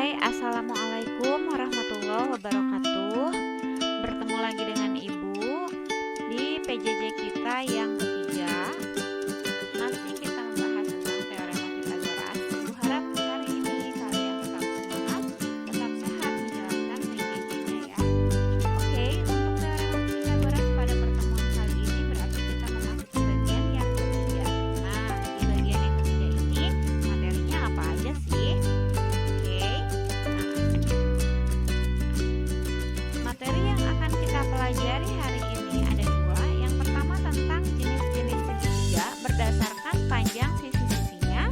Hai, Assalamualaikum warahmatullahi wabarakatuh. Bertemu lagi dengan Ibu di PJJ kita yang ketiga. Masih kita membahas tentang teorema Pitagoras. Ibu harap hari ini kalian tetap semangat, tetap sehat menjalankan PJJ-nya ya. Oke, untuk teorema Pitagoras pada pertemuan kali ini berarti kita memasuki bagian yang ketiga. Nah, di bagian yang ketiga ini materinya apa aja sih? Materi yang akan kita pelajari hari ini ada dua. Yang pertama tentang jenis-jenis segitiga berdasarkan panjang sisi-sisinya,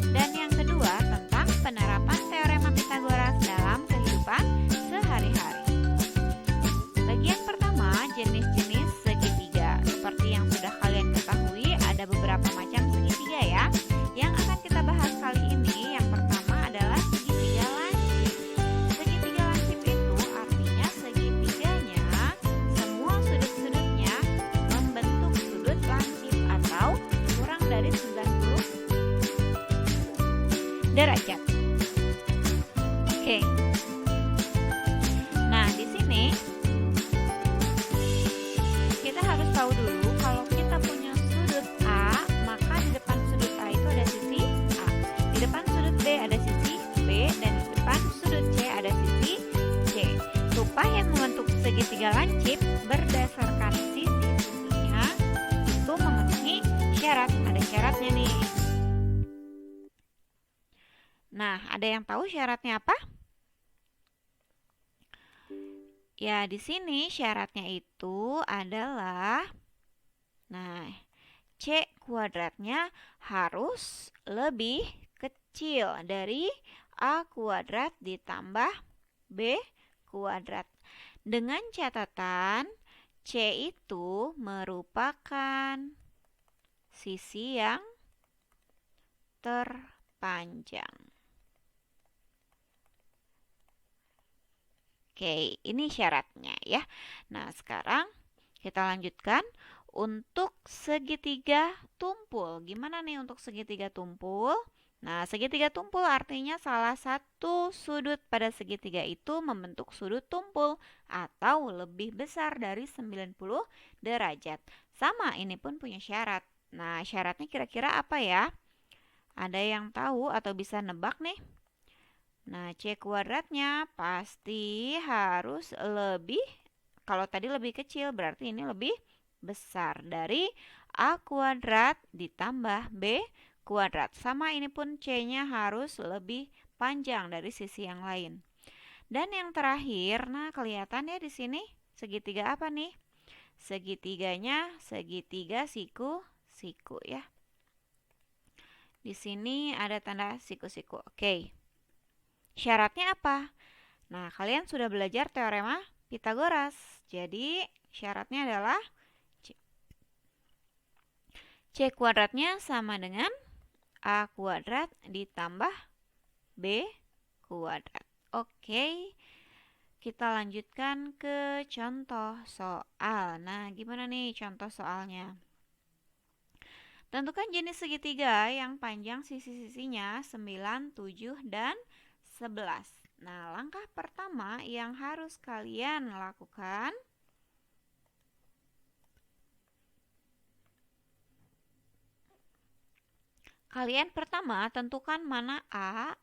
dan yang kedua tentang penerapan teorema Pitagoras dalam kehidupan sehari-hari. Bagian pertama, jenis-jenis segitiga. Seperti yang sudah kalian ketahui, ada beberapa macam segitiga ya. Yang akan kita bahas kali ini, yang pertama adalah segitiga lancip. Segitiga lancip itu artinya segitiganya semua sudut-sudutnya membentuk sudut lancip atau kurang dari 90 derajat. Oke. Nah, di sini kita harus tahu dulu kalau kita punya sudut A, maka di depan sudut A itu ada sisi A. Di depan sudut B ada sisi B, dan di depan sudut C ada sisi C. Supaya membentuk segitiga lancip berdasarkan sisi-sisinya itu memenuhi syarat. Ada syaratnya nih. Nah, ada yang tahu syaratnya apa? Ya, di sini syaratnya itu adalah, nah, C kuadratnya harus lebih kecil dari A kuadrat ditambah B kuadrat. Dengan catatan C itu merupakan sisi yang terpanjang. Oke, ini syaratnya ya. Nah, sekarang kita lanjutkan untuk segitiga tumpul. Gimana nih untuk segitiga tumpul? Nah, segitiga tumpul artinya salah satu sudut pada segitiga itu membentuk sudut tumpul atau lebih besar dari 90 derajat. Sama, ini pun punya syarat. Nah, syaratnya kira-kira apa ya? Ada yang tahu atau bisa nebak nih? Nah, C kuadratnya pasti harus lebih, kalau tadi lebih kecil berarti ini lebih besar dari A kuadrat ditambah B kuadrat. Sama, ini pun C-nya harus lebih panjang dari sisi yang lain. Dan yang terakhir, nah kelihatan ya di sini segitiga apa nih? Segitiganya segitiga siku-siku ya. Di sini ada tanda siku-siku. Oke. Syaratnya apa? Nah, kalian sudah belajar teorema Pitagoras. Jadi, syaratnya adalah C kuadratnya sama dengan A kuadrat ditambah B kuadrat. Oke, kita lanjutkan ke contoh soal. Nah, gimana nih contoh soalnya? Tentukan jenis segitiga yang panjang sisi-sisinya 9, 7, dan 11. Nah, langkah pertama yang harus kalian lakukan, kalian pertama tentukan mana A,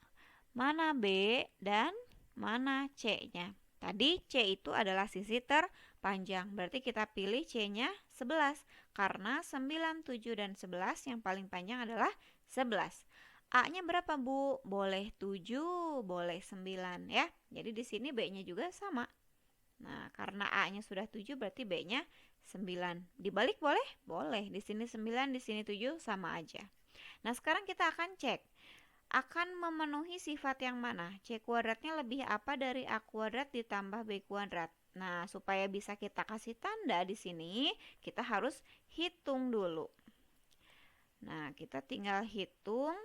mana B, dan mana C-nya. Tadi C itu adalah sisi terpanjang, berarti kita pilih C-nya 11. Karena 9, 7, dan 11 yang paling panjang adalah 11. A-nya berapa, Bu? Boleh 7, boleh 9 ya. Jadi di sini B-nya juga sama. Nah, karena A-nya sudah 7 berarti B-nya 9. Dibalik boleh? Boleh. Di sini 9, di sini 7 sama aja. Nah, sekarang kita akan cek akan memenuhi sifat yang mana. C kuadratnya lebih apa dari A kuadrat ditambah B kuadrat. Nah, supaya bisa kita kasih tanda di sini, kita harus hitung dulu. Nah, kita tinggal hitung.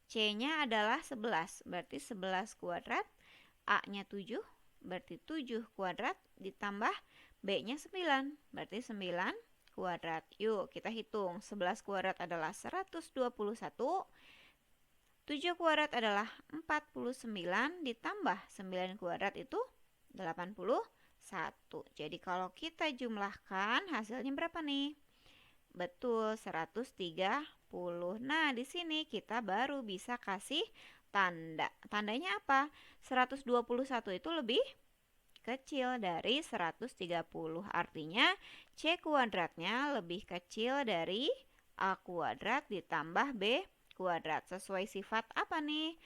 C-nya adalah 11, berarti 11 kuadrat. A-nya 7, berarti 7 kuadrat ditambah B-nya 9, berarti 9 kuadrat. Yuk kita hitung. 11 kuadrat adalah 121. 7 kuadrat adalah 49 ditambah 9 kuadrat itu 81. Jadi kalau kita jumlahkan hasilnya berapa nih? Betul, 130. Nah, di sini kita baru bisa kasih tanda. Tandanya apa? 121 itu lebih kecil dari 130. Artinya C kuadratnya lebih kecil dari A kuadrat ditambah B kuadrat. Sesuai sifat apa nih?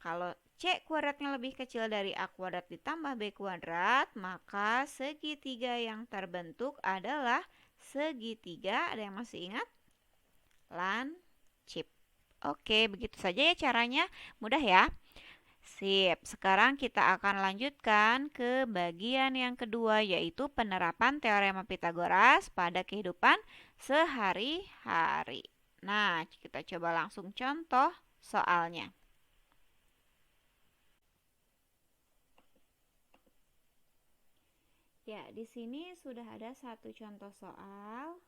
Kalau C kuadratnya lebih kecil dari A kuadrat ditambah B kuadrat, maka segitiga yang terbentuk adalah segitiga. Ada yang masih ingat? Lancip. Oke, begitu saja ya caranya. Mudah ya? Sip, sekarang kita akan lanjutkan ke bagian yang kedua, yaitu penerapan teorema Pitagoras pada kehidupan sehari-hari. Nah, kita coba langsung contoh soalnya. Ya, di sini sudah ada satu contoh soal.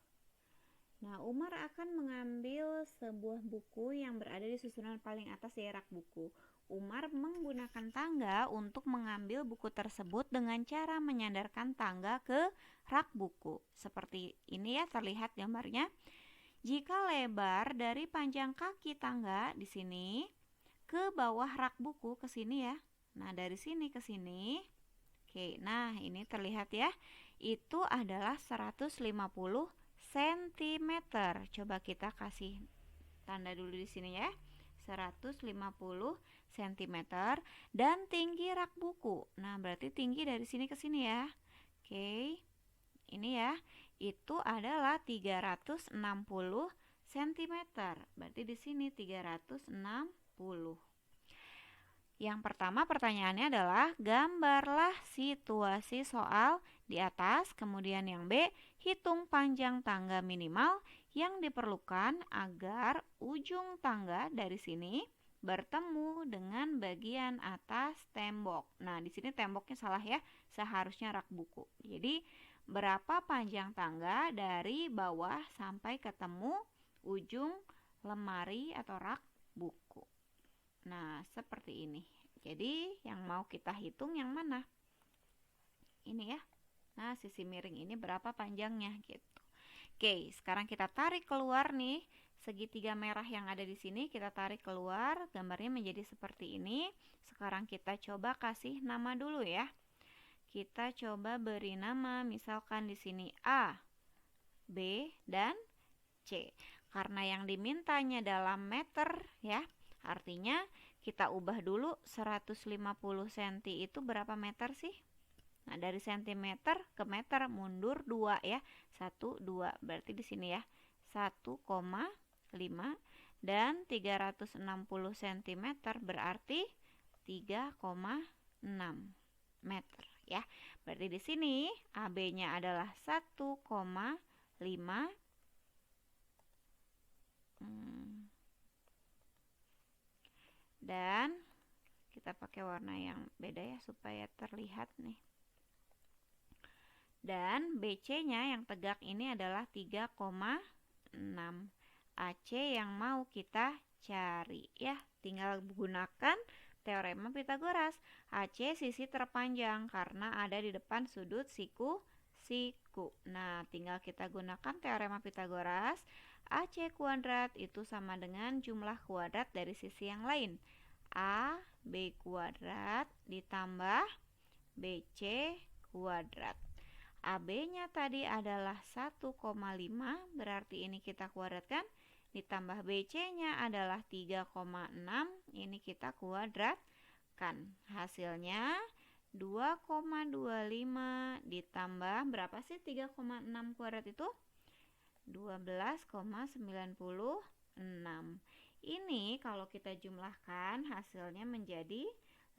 Nah, Umar akan mengambil sebuah buku yang berada di susunan paling atas dari rak buku. Umar menggunakan tangga untuk mengambil buku tersebut dengan cara menyandarkan tangga ke rak buku. Seperti ini ya, terlihat gambarnya. Jika lebar dari panjang kaki tangga di sini ke bawah rak buku ke sini ya. Nah, dari sini ke sini. Oke, nah ini terlihat ya. Itu adalah 150 cm. Coba kita kasih tanda dulu di sini ya. 150 cm dan tinggi rak buku. Nah, berarti tinggi dari sini ke sini ya. Oke. Ini ya. Itu adalah 360 cm. Berarti di sini 360. Yang pertama pertanyaannya adalah gambarlah situasi soal di atas. Kemudian yang B, hitung panjang tangga minimal yang diperlukan agar ujung tangga dari sini bertemu dengan bagian atas tembok. Nah, di sini temboknya salah ya, seharusnya rak buku. Jadi, berapa panjang tangga dari bawah sampai ketemu ujung lemari atau rak buku. Nah, seperti ini. Jadi, yang mau kita hitung yang mana? Ini ya. Nah, sisi miring ini berapa panjangnya gitu. Oke, sekarang kita tarik keluar nih segitiga merah yang ada di sini, kita tarik keluar, gambarnya menjadi seperti ini. Sekarang kita coba kasih nama dulu ya. Kita coba beri nama, misalkan di sini A, B, dan C. Karena yang dimintanya dalam meter ya, artinya kita ubah dulu 150 cm itu berapa meter sih? Nah, dari cm ke meter mundur 2 ya. 1, 2. Berarti di sini ya. 1,5 dan 360 cm berarti 3,6 meter ya. Berarti di sini AB-nya adalah 1,5 dan kita pakai warna yang beda ya supaya terlihat nih. Dan BC-nya yang tegak ini adalah 3,6. AC yang mau kita cari ya. Tinggal gunakan teorema Pitagoras. AC sisi terpanjang karena ada di depan sudut siku. Nah, tinggal kita gunakan teorema Pitagoras. AC kuadrat itu sama dengan jumlah kuadrat dari sisi yang lain. A B kuadrat ditambah BC kuadrat. AB-nya tadi adalah 1,5, berarti ini kita kuadratkan, ditambah BC-nya adalah 3,6, ini kita kuadratkan. Hasilnya 2,25 ditambah berapa sih 3,6 kuadrat itu? 12,96. Ini kalau kita jumlahkan hasilnya menjadi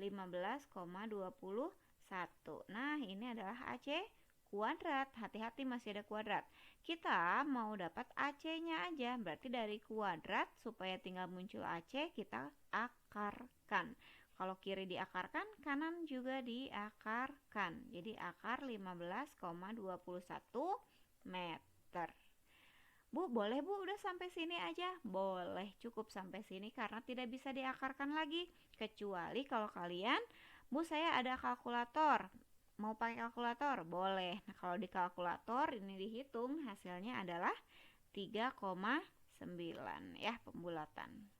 15,21. Nah, ini adalah AC kuadrat. Hati-hati masih ada kuadrat. Kita mau dapat AC-nya aja. Berarti dari kuadrat supaya tinggal muncul AC kita akarkan. Kalau kiri diakarkan, kanan juga diakarkan. Jadi akar 15,21 meter. Bu, boleh Bu, udah sampai sini aja. Boleh, cukup sampai sini karena tidak bisa diakarkan lagi. Kecuali kalau kalian, Bu, saya ada kalkulator. Mau pakai kalkulator? Boleh. Nah, kalau di kalkulator ini dihitung, hasilnya adalah 3,9 ya, pembulatan.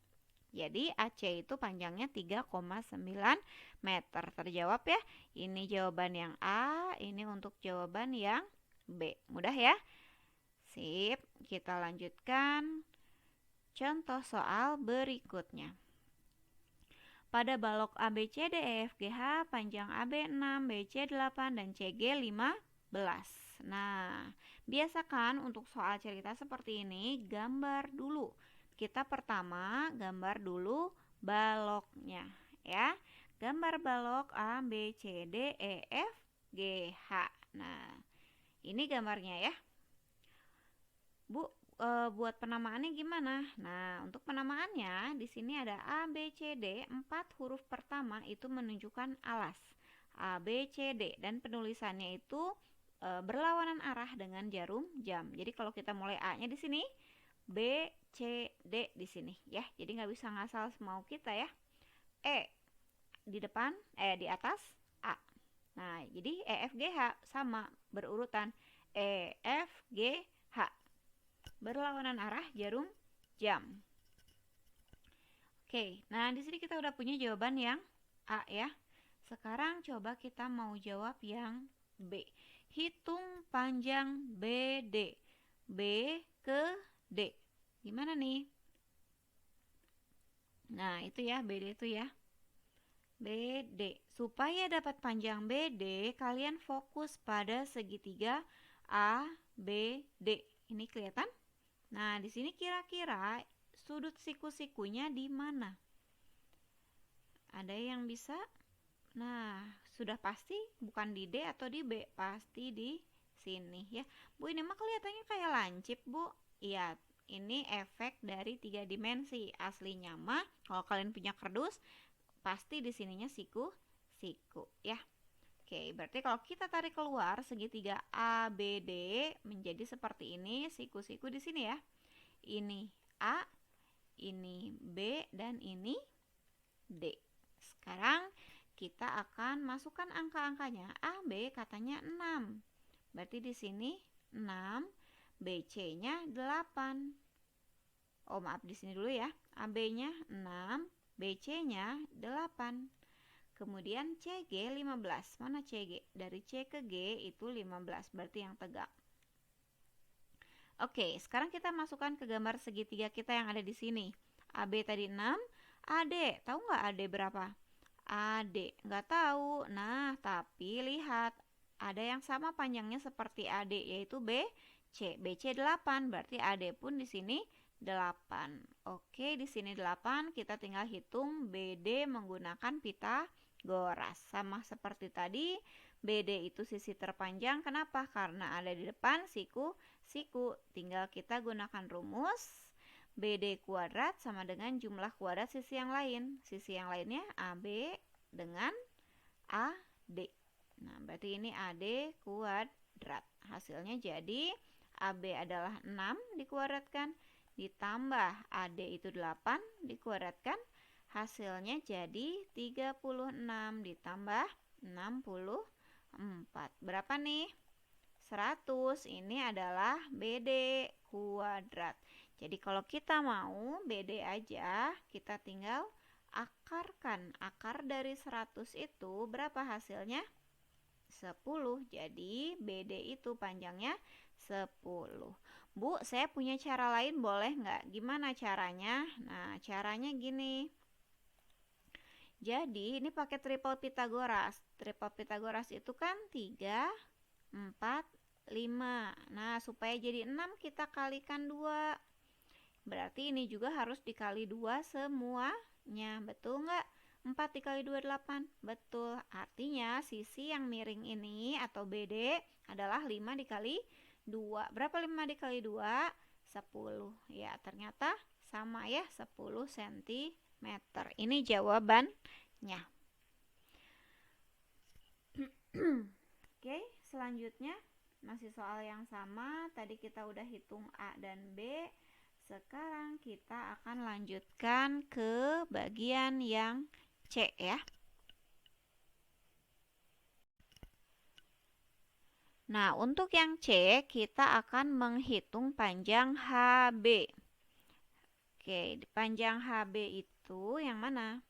Jadi AC itu panjangnya 3,9 meter. Terjawab ya. Ini jawaban yang A, ini untuk jawaban yang B. Mudah ya? Sip, kita lanjutkan contoh soal berikutnya. Pada balok ABCD EFGH panjang AB 6, BC 8, dan CG 15. Nah, biasakan untuk soal cerita seperti ini gambar dulu. Kita pertama gambar dulu baloknya ya. Gambar balok A, B, C, D, E, F, G, H. Nah, ini gambarnya ya. Bu, buat penamaannya gimana? Nah, untuk penamaannya di sini ada A, B, C, D. 4 huruf pertama itu menunjukkan alas. A, B, C, D. Dan penulisannya itu berlawanan arah dengan jarum jam. Jadi kalau kita mulai A-nya di sini, B, C, D di sini ya. Jadi nggak bisa ngasal semau kita ya. E di depan, di atas A. Nah, jadi E, F, G, H sama berurutan. E, F, G, H. Berlawanan arah jarum jam. Oke, nah di sini kita udah punya jawaban yang A ya. Sekarang coba kita mau jawab yang B. Hitung panjang BD. B ke D. Gimana nih? Nah, itu ya, BD itu ya. BD. Supaya dapat panjang BD, kalian fokus pada segitiga A, B, D. Ini kelihatan? Nah, di sini kira-kira sudut siku-sikunya di mana? Ada yang bisa? Nah, sudah pasti bukan di D atau di B, pasti di sini ya. Bu, ini mah kelihatannya kayak lancip, Bu. Iya, ini efek dari 3 dimensi. Aslinya mah kalau kalian punya kardus, pasti di sininya siku-siku ya. Oke, berarti kalau kita tarik keluar segitiga ABD menjadi seperti ini, siku-siku di sini ya. Ini A, ini B, dan ini D. Sekarang kita akan masukkan angka-angkanya. A, B katanya 6. Berarti di sini 6, BC-nya 8. Oh, maaf di sini dulu ya. AB-nya 6, BC-nya 8. Kemudian CG 15. Mana CG? Dari C ke G itu 15, berarti yang tegak. Oke, sekarang kita masukkan ke gambar segitiga kita yang ada di sini. AB tadi 6, AD. Tahu nggak AD berapa? AD, nggak tahu. Nah, tapi lihat, ada yang sama panjangnya seperti AD, yaitu BC. BC 8, berarti AD pun di sini 8. Oke, di sini 8, kita tinggal hitung BD menggunakan Pythagoras. Sama seperti tadi, BD itu sisi terpanjang. Kenapa? Karena ada di depan siku. Tinggal kita gunakan rumus BD kuadrat sama dengan jumlah kuadrat sisi yang lain. Sisi yang lainnya AB dengan AD. Nah, berarti ini AD kuadrat. Hasilnya jadi AB adalah 6 dikuadratkan ditambah AD itu 8 dikuadratkan. Hasilnya jadi 36 ditambah 64. Berapa nih? 100. Ini adalah BD kuadrat. Jadi kalau kita mau BD aja, kita tinggal akarkan. Akar dari 100 itu berapa hasilnya? 10. Jadi BD itu panjangnya 10. Bu, saya punya cara lain, boleh nggak? Gimana caranya? Nah, caranya gini. Jadi ini pakai triple Pythagoras. Triple Pythagoras itu kan 3, 4, 5. Nah, supaya jadi 6 kita kalikan 2. Berarti ini juga harus dikali 2 semuanya. Betul nggak? 4 dikali 2, 8. Betul. Artinya sisi yang miring ini atau BD adalah 5 dikali 2. Berapa 5 dikali 2? 10. Ya, ternyata sama ya, 10 cm. Ini jawabannya. Oke, selanjutnya. masih soal yang sama. Tadi kita udah hitung A dan B. Sekarang kita akan lanjutkan ke bagian yang C ya. Nah, untuk yang C, kita akan menghitung panjang HB. Oke, panjang HB itu yang mana?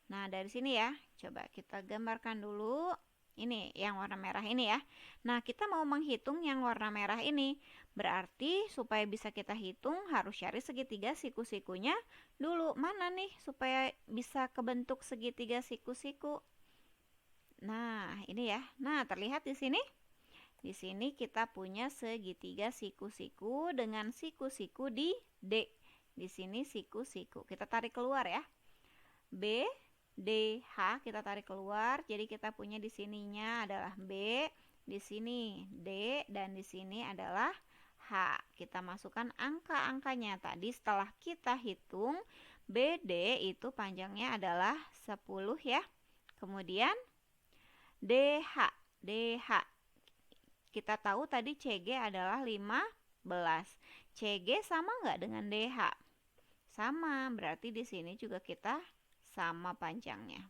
Nah, dari sini ya. Coba kita gambarkan dulu. Ini yang warna merah ini ya. Nah, kita mau menghitung yang warna merah ini. Berarti supaya bisa kita hitung harus cari segitiga siku-sikunya dulu. Mana nih supaya bisa kebentuk segitiga siku-siku? Nah, ini ya. Nah, terlihat di sini. Di sini kita punya segitiga siku-siku dengan siku-siku di D. Di sini siku-siku. Kita tarik keluar ya. B, D, H kita tarik keluar. Jadi kita punya di sininya adalah B, di sini D, dan di sini adalah H. Kita masukkan angka-angkanya. Tadi setelah kita hitung, BD itu panjangnya adalah 10 ya. Kemudian DH, DH. Kita tahu tadi CG adalah 15. CG sama nggak dengan DH? Sama, berarti di sini juga kita sama panjangnya.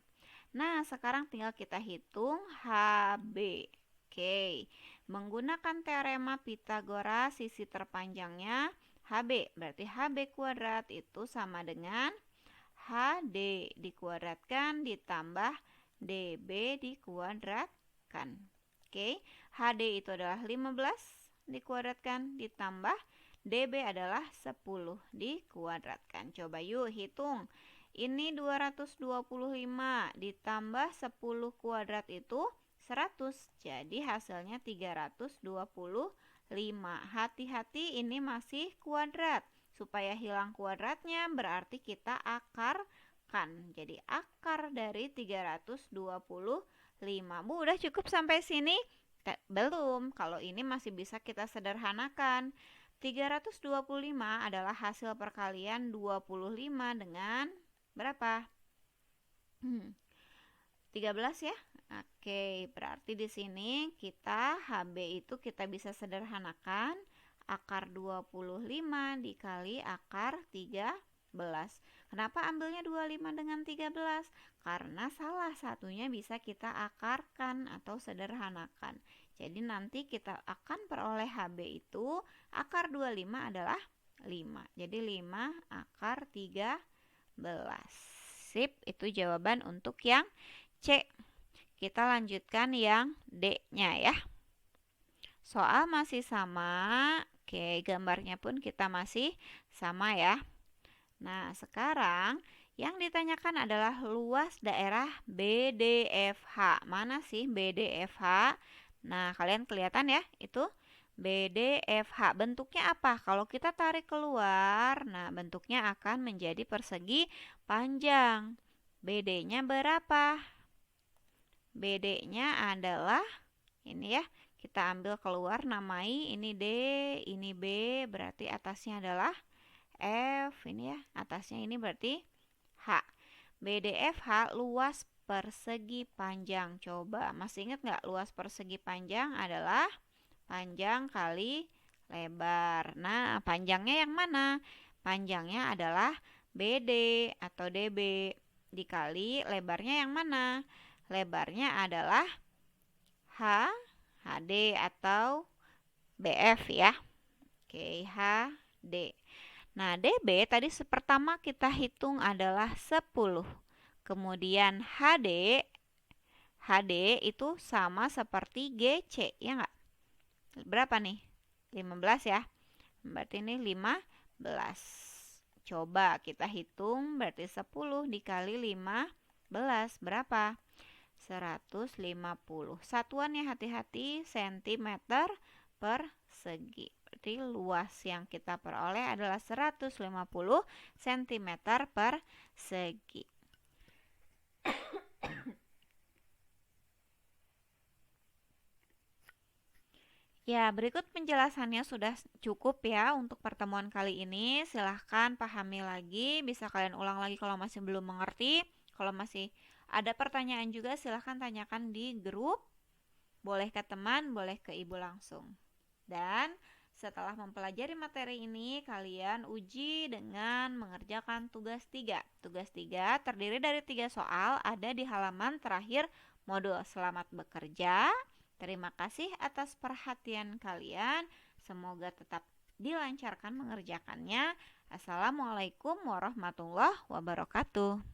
Nah, sekarang tinggal kita hitung HB. Oke, menggunakan teorema Pythagoras sisi terpanjangnya HB. Berarti HB kuadrat itu sama dengan HD dikuadratkan ditambah DB dikuadratkan. Oke, HD itu adalah 15 dikuadratkan ditambah DB adalah 10 dikuadratkan. Coba yuk hitung. Ini 225 ditambah 10 kuadrat itu 100. Jadi hasilnya 325. Hati-hati ini masih kuadrat. Supaya hilang kuadratnya berarti kita akarkan. Jadi akar dari 325. Bu, udah cukup sampai sini? Belum. Kalau ini masih bisa kita sederhanakan. 325 adalah hasil perkalian 25 dengan berapa? 13 ya. Oke, berarti di sini kita HB itu kita bisa sederhanakan akar 25 dikali akar 13. Kenapa ambilnya 25 dengan 13? Karena salah satunya bisa kita akarkan atau sederhanakan. Jadi nanti kita akan peroleh HB itu akar 25 adalah 5. Jadi 5 akar 13. Sip, itu jawaban untuk yang C. Kita lanjutkan yang D-nya ya. Soal masih sama. Oke, gambarnya pun kita masih sama ya. Nah, sekarang yang ditanyakan adalah luas daerah BDFH. Mana sih BDFH? Nah, kalian kelihatan ya, itu BDFH. Bentuknya apa? Kalau kita tarik keluar, nah bentuknya akan menjadi persegi panjang. BD-nya berapa? BD-nya adalah ini ya. Kita ambil keluar, namai ini D, ini B, berarti atasnya adalah F, ini ya. Atasnya ini berarti H. BDFH luas persegi panjang. Coba, masih ingat nggak luas persegi panjang adalah panjang kali lebar. Nah, panjangnya yang mana? Panjangnya adalah BD atau DB dikali lebarnya yang mana? Lebarnya adalah HD atau BF ya. Oke, HD. Nah, DB tadi pertama kita hitung adalah 10. Kemudian HD itu sama seperti GC, ya nggak? Berapa nih? 15 ya. Berarti ini 15. Coba kita hitung, berarti 10 dikali 15 berapa? 150. Satuannya hati-hati, sentimeter persegi. Berarti luas yang kita peroleh adalah 150 cm persegi. Ya, berikut penjelasannya sudah cukup ya untuk pertemuan kali ini. Silahkan pahami lagi, bisa kalian ulang lagi kalau masih belum mengerti. Kalau masih ada pertanyaan juga silahkan tanyakan di grup. Boleh ke teman, boleh ke ibu langsung. Dan setelah mempelajari materi ini, kalian uji dengan mengerjakan tugas 3. Tugas 3 terdiri dari 3 soal, ada di halaman terakhir modul. Selamat bekerja. Terima kasih atas perhatian kalian. Semoga tetap dilancarkan mengerjakannya. Assalamualaikum warahmatullahi wabarakatuh.